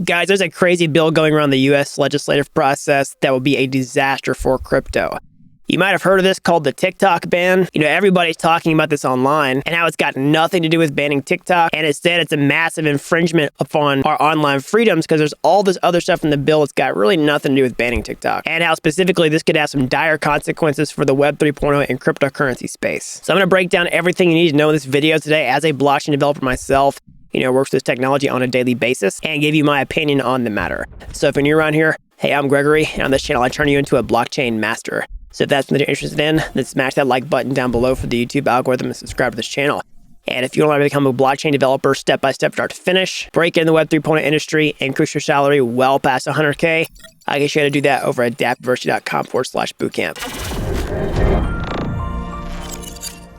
Guys, there's a crazy bill going around the US legislative process that will be a disaster for crypto. You might have heard of this called the TikTok ban. Everybody's talking about this online and how it's got nothing to do with banning TikTok. And instead, it's a massive infringement upon our online freedoms because there's all this other stuff in the bill that's got really nothing to do with banning TikTok. And how specifically this could have some dire consequences for the Web 3.0 and cryptocurrency space. So I'm going to break down everything you need to know in this video today as a blockchain developer myself. Works with this technology on a daily basis and give you my opinion on the matter. So if you're new around here, hey, I'm Gregory, and on this channel, I turn you into a blockchain master. So if that's something you're interested in, then smash that like button down below for the YouTube algorithm and subscribe to this channel. And if you want to become a blockchain developer step-by-step start to finish, break into the Web 3.0 industry, increase your salary well past 100K, I can show you how to do that over at dappuniversity.com/bootcamp.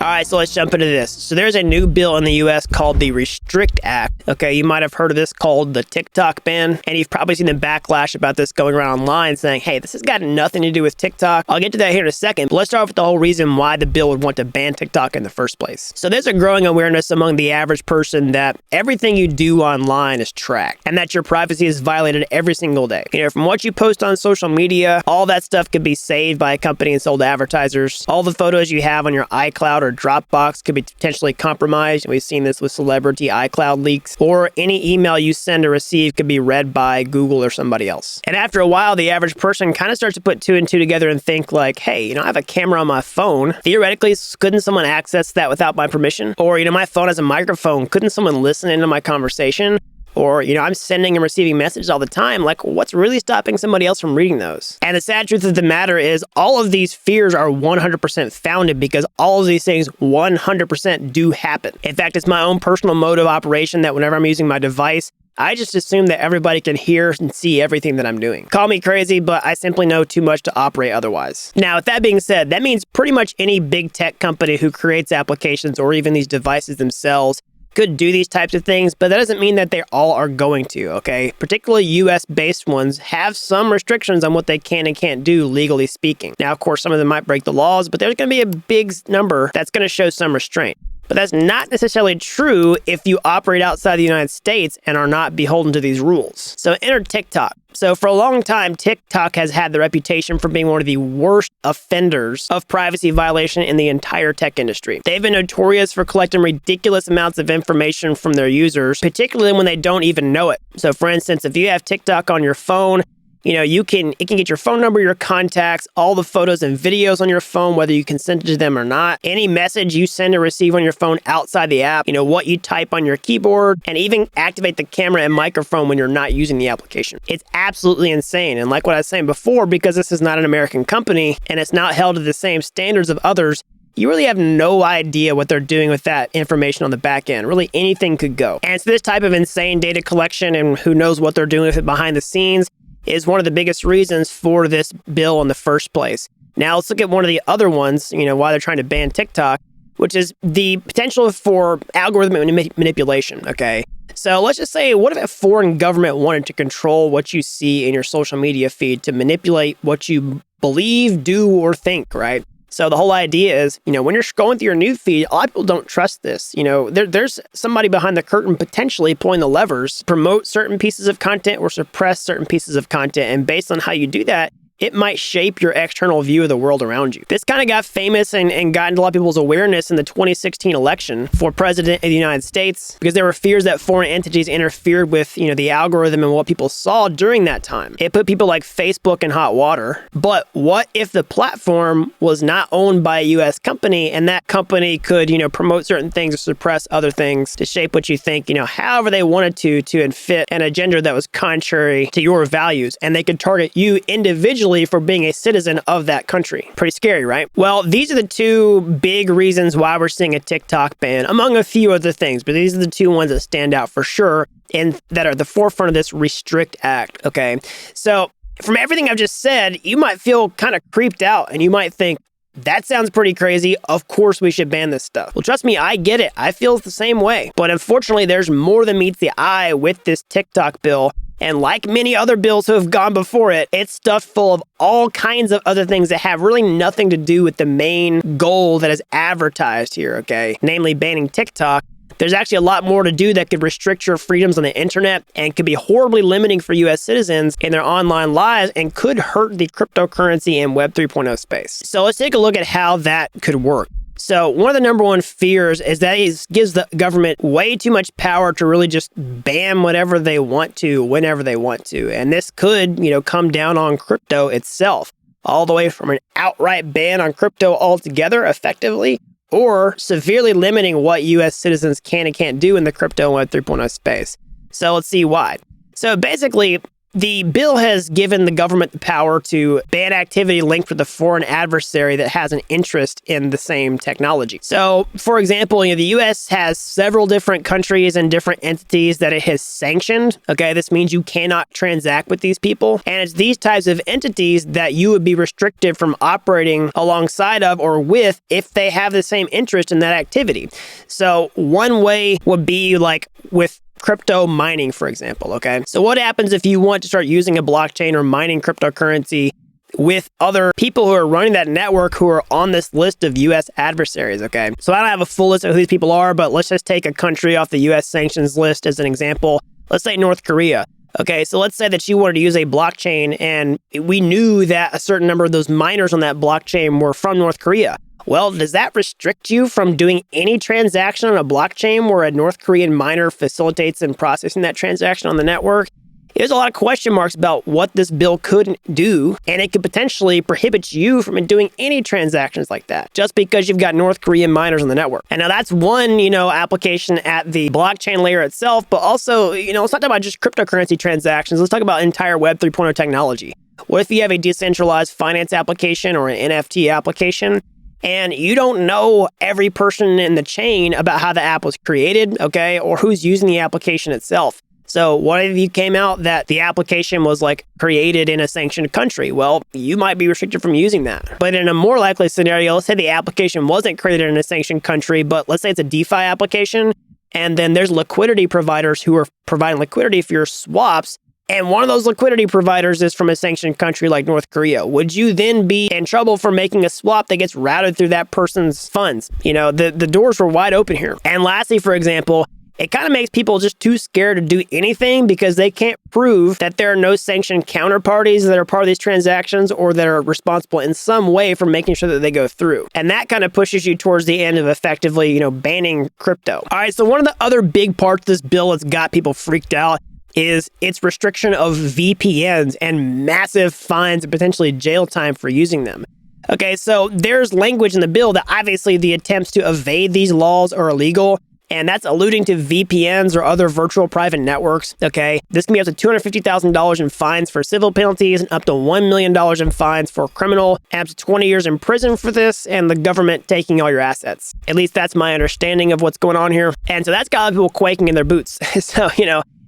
All right, so let's jump into this. So there's a new bill in the US called the Restrict Act. Okay, you might have heard of this called the TikTok ban, and you've probably seen the backlash about this going around online saying, hey, this has got nothing to do with TikTok. I'll get to that here in a second, but let's start off with the whole reason why the bill would want to ban TikTok in the first place. So there's a growing awareness among the average person that everything you do online is tracked and that your privacy is violated every single day. From what you post on social media, all that stuff could be saved by a company and sold to advertisers. All the photos you have on your iCloud or Dropbox could be potentially compromised. We've seen this with celebrity iCloud leaks. Or any email you send or receive could be read by Google or somebody else. And after a while, the average person kind of starts to put two and two together and think like, hey, I have a camera on my phone. Theoretically, couldn't someone access that without my permission? Or, my phone has a microphone. Couldn't someone listen into my conversation? Or, I'm sending and receiving messages all the time. Like, what's really stopping somebody else from reading those? And the sad truth of the matter is all of these fears are 100% founded because all of these things 100% do happen. In fact, it's my own personal mode of operation that whenever I'm using my device, I just assume that everybody can hear and see everything that I'm doing. Call me crazy, but I simply know too much to operate otherwise. Now, with that being said, that means pretty much any big tech company who creates applications or even these devices themselves could do these types of things, but that doesn't mean that they all are going to, okay? Particularly US-based ones have some restrictions on what they can and can't do, legally speaking. Now, of course, some of them might break the laws, but there's going to be a big number that's going to show some restraint. But that's not necessarily true if you operate outside the United States and are not beholden to these rules. So enter TikTok. So for a long time, TikTok has had the reputation for being one of the worst offenders of privacy violation in the entire tech industry. They've been notorious for collecting ridiculous amounts of information from their users, particularly when they don't even know it. So for instance, if you have TikTok on your phone, it can get your phone number, your contacts, all the photos and videos on your phone, whether you consent to them or not, any message you send or receive on your phone outside the app, what you type on your keyboard, and even activate the camera and microphone when you're not using the application. It's absolutely insane. And like what I was saying before, because this is not an American company and it's not held to the same standards of others, you really have no idea what they're doing with that information on the back end. Really, anything could go. And so this type of insane data collection and who knows what they're doing with it behind the scenes is one of the biggest reasons for this bill in the first place. Now, let's look at one of the other ones, why they're trying to ban TikTok, which is the potential for algorithmic manipulation, okay? So let's just say, what if a foreign government wanted to control what you see in your social media feed to manipulate what you believe, do, or think, right? So the whole idea is, when you're scrolling through your news feed, a lot of people don't trust this. There's somebody behind the curtain potentially pulling the levers, promote certain pieces of content or suppress certain pieces of content. And based on how you do that, it might shape your external view of the world around you. This kind of got famous and got into a lot of people's awareness in the 2016 election for president of the United States because there were fears that foreign entities interfered with, the algorithm and what people saw during that time. It put people like Facebook in hot water. But what if the platform was not owned by a US company and that company could, promote certain things or suppress other things to shape what you think, however they wanted to fit an agenda that was contrary to your values, and they could target you individually for being a citizen of that country. Pretty scary, right? Well, these are the two big reasons why we're seeing a TikTok ban, among a few other things, but these are the two ones that stand out for sure and that are the forefront of this Restrict Act, okay? So from everything I've just said, you might feel kind of creeped out and you might think, that sounds pretty crazy. Of course we should ban this stuff. Well, trust me, I get it. I feel the same way. But unfortunately, there's more than meets the eye with this TikTok bill. And like many other bills who have gone before it, it's stuffed full of all kinds of other things that have really nothing to do with the main goal that is advertised here, okay? Namely banning TikTok. there's actually a lot more to do that could restrict your freedoms on the internet and could be horribly limiting for US citizens in their online lives and could hurt the cryptocurrency and Web 3.0 space. So let's take a look at how that could work. So one of the number one fears is that it gives the government way too much power to really just ban whatever they want to, whenever they want to. And this could, come down on crypto itself, all the way from an outright ban on crypto altogether, effectively, or severely limiting what U.S. citizens can and can't do in the crypto and Web 3.0 space. So let's see why. So basically, the bill has given the government the power to ban activity linked with a foreign adversary that has an interest in the same technology. So, for example, the U.S. has several different countries and different entities that it has sanctioned. Okay, this means you cannot transact with these people. And it's these types of entities that you would be restricted from operating alongside of or with if they have the same interest in that activity. So, one way would be like with crypto mining, for example, okay? So what happens if you want to start using a blockchain or mining cryptocurrency with other people who are running that network who are on this list of U.S. adversaries, okay? So I don't have a full list of who these people are, but let's just take a country off the U.S. sanctions list as an example. Let's say North Korea. Okay, so let's say that you wanted to use a blockchain and we knew that a certain number of those miners on that blockchain were from North Korea. Well, does that restrict you from doing any transaction on a blockchain where a North Korean miner facilitates and processing that transaction on the network? There's a lot of question marks about what this bill could do, and it could potentially prohibit you from doing any transactions like that, just because you've got North Korean miners on the network. And now that's one, application at the blockchain layer itself, but also, let's not talk about just cryptocurrency transactions. Let's talk about entire Web 3.0 technology. What if you have a decentralized finance application or an NFT application, and you don't know every person in the chain about how the app was created, okay, or who's using the application itself? So what if you came out that the application was created in a sanctioned country? Well, you might be restricted from using that. But in a more likely scenario, let's say the application wasn't created in a sanctioned country, but let's say it's a DeFi application, and then there's liquidity providers who are providing liquidity for your swaps, and one of those liquidity providers is from a sanctioned country like North Korea. Would you then be in trouble for making a swap that gets routed through that person's funds? The doors were wide open here. And lastly, for example, it kind of makes people just too scared to do anything because they can't prove that there are no sanctioned counterparties that are part of these transactions or that are responsible in some way for making sure that they go through. And that kind of pushes you towards the end of effectively, banning crypto. All right, so one of the other big parts of this bill that's got people freaked out is its restriction of VPNs and massive fines and potentially jail time for using them. Okay, so there's language in the bill that obviously the attempts to evade these laws are illegal, and that's alluding to VPNs or other virtual private networks, okay? This can be up to $250,000 in fines for civil penalties and up to $1 million in fines for criminal, and up to 20 years in prison for this, and the government taking all your assets. At least that's my understanding of what's going on here. And so that's got a lot of people quaking in their boots. So,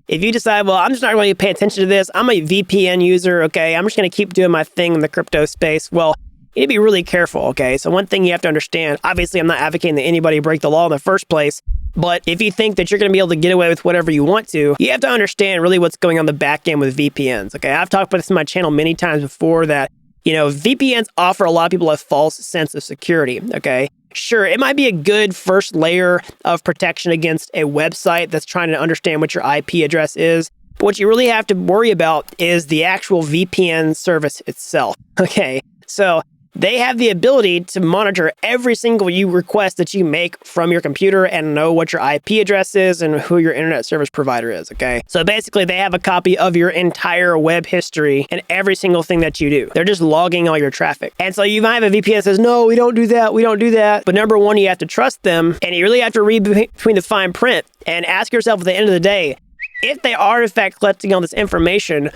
if you decide, well, I'm just not going to pay attention to this, I'm a VPN user, okay, I'm just going to keep doing my thing in the crypto space, well, you need to be really careful, okay? So one thing you have to understand, obviously I'm not advocating that anybody break the law in the first place, but if you think that you're going to be able to get away with whatever you want to, you have to understand really what's going on the back end with VPNs, okay? I've talked about this in my channel many times before that, VPNs offer a lot of people a false sense of security, okay? Sure, it might be a good first layer of protection against a website that's trying to understand what your IP address is. But what you really have to worry about is the actual VPN service itself. Okay, so they have the ability to monitor every single request that you make from your computer and know what your IP address is and who your internet service provider is, okay? So basically, they have a copy of your entire web history and every single thing that you do. They're just logging all your traffic. And so you might have a VPN that says, no, we don't do that. But number one, you have to trust them, and you really have to read between the fine print and ask yourself at the end of the day, if they are in fact collecting all this information,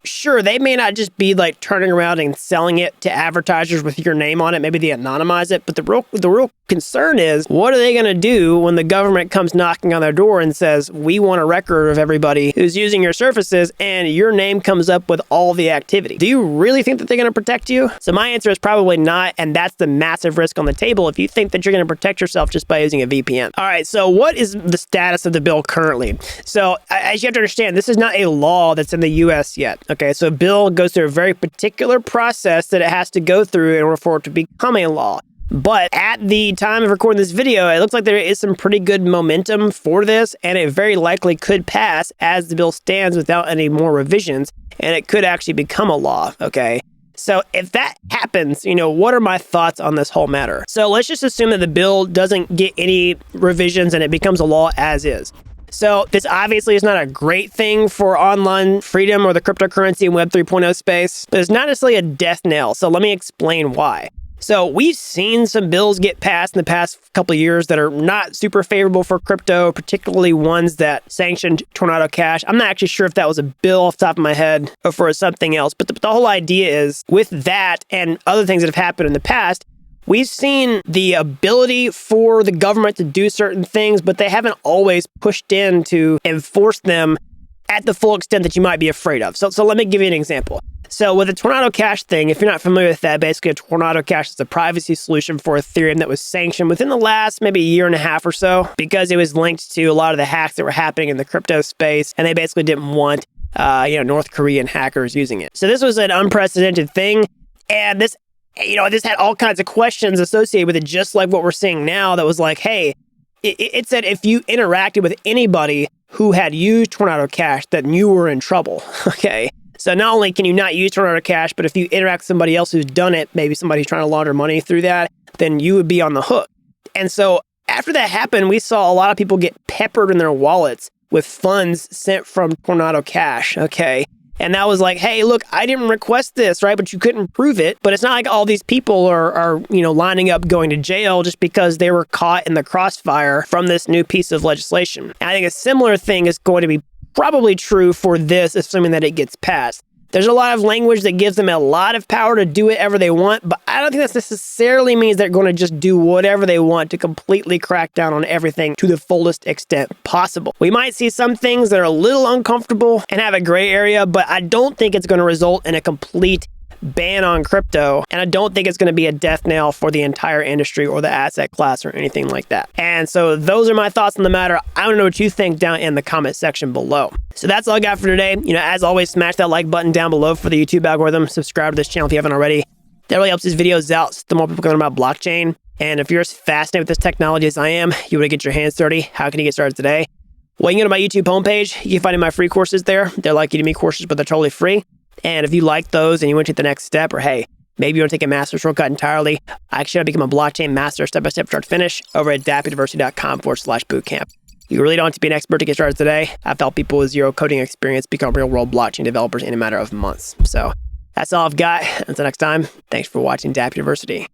sure, they may not just be turning around and selling it to advertisers with your name on it. Maybe they anonymize it. But the real concern is, what are they going to do when the government comes knocking on their door and says, we want a record of everybody who's using your services, and your name comes up with all the activity? Do you really think that they're going to protect you? So my answer is probably not, and that's the massive risk on the table if you think that you're going to protect yourself just by using a VPN. All right, so what is the status of the bill currently? So as you have to understand, this is not a law that's in the U.S. yet. Okay, so a bill goes through a very particular process that it has to go through in order for it to become a law. But at the time of recording this video, it looks like there is some pretty good momentum for this, and it very likely could pass as the bill stands without any more revisions, and it could actually become a law, okay? So if that happens, what are my thoughts on this whole matter? So let's just assume that the bill doesn't get any revisions and it becomes a law as is. So this obviously is not a great thing for online freedom or the cryptocurrency and Web 3.0 space, but it's not necessarily a death knell. So let me explain why. So we've seen some bills get passed in the past couple of years that are not super favorable for crypto, particularly ones that sanctioned Tornado Cash. I'm not actually sure if that was a bill off the top of my head or for something else, but the whole idea is with that and other things that have happened in the past, we've seen the ability for the government to do certain things, but they haven't always pushed in to enforce them at the full extent that you might be afraid of. So let me give you an example. So with the Tornado Cash thing, if you're not familiar with that, basically a Tornado Cash is a privacy solution for Ethereum that was sanctioned within the last maybe year and a half or so because it was linked to a lot of the hacks that were happening in the crypto space, and they basically didn't want North Korean hackers using it. So this was an unprecedented thing, and this had all kinds of questions associated with it, just like what we're seeing now that was like, hey, it said if you interacted with anybody who had used Tornado Cash, then you were in trouble, okay? So not only can you not use Tornado Cash, but if you interact with somebody else who's done it, maybe somebody who's trying to launder money through that, then you would be on the hook. And so after that happened, we saw a lot of people get peppered in their wallets with funds sent from Tornado Cash, okay? And that was like, hey, look, I didn't request this, right? But you couldn't prove it. But it's not like all these people are lining up going to jail just because they were caught in the crossfire from this new piece of legislation. And I think a similar thing is going to be probably true for this, assuming that it gets passed. There's a lot of language that gives them a lot of power to do whatever they want, but I don't think that necessarily means they're going to just do whatever they want to completely crack down on everything to the fullest extent possible. We might see some things that are a little uncomfortable and have a gray area, but I don't think it's going to result in a complete ban on crypto, and I don't think it's going to be a death knell for the entire industry or the asset class or anything like that. And so those are my thoughts on the matter. I don't know what you think down in the comment section below. So that's all I got for today. As always, smash that like button down below for the YouTube algorithm. Subscribe to this channel if you haven't already. That really helps these videos out so the more people can learn about blockchain. And if you're as fascinated with this technology as I am, you want to get your hands dirty, how can you get started today? Well, you can go to my YouTube homepage. You can find my free courses there. They're like Udemy courses, but they're totally free. And if you like those and you want to take the next step, or hey, maybe you want to take a master shortcut entirely, I actually become a blockchain master step-by-step start to finish over at dappuniversity.com/bootcamp. You really don't have to be an expert to get started today. I've helped people with zero coding experience become real-world blockchain developers in a matter of months. So that's all I've got. Until next time, thanks for watching Dapp University.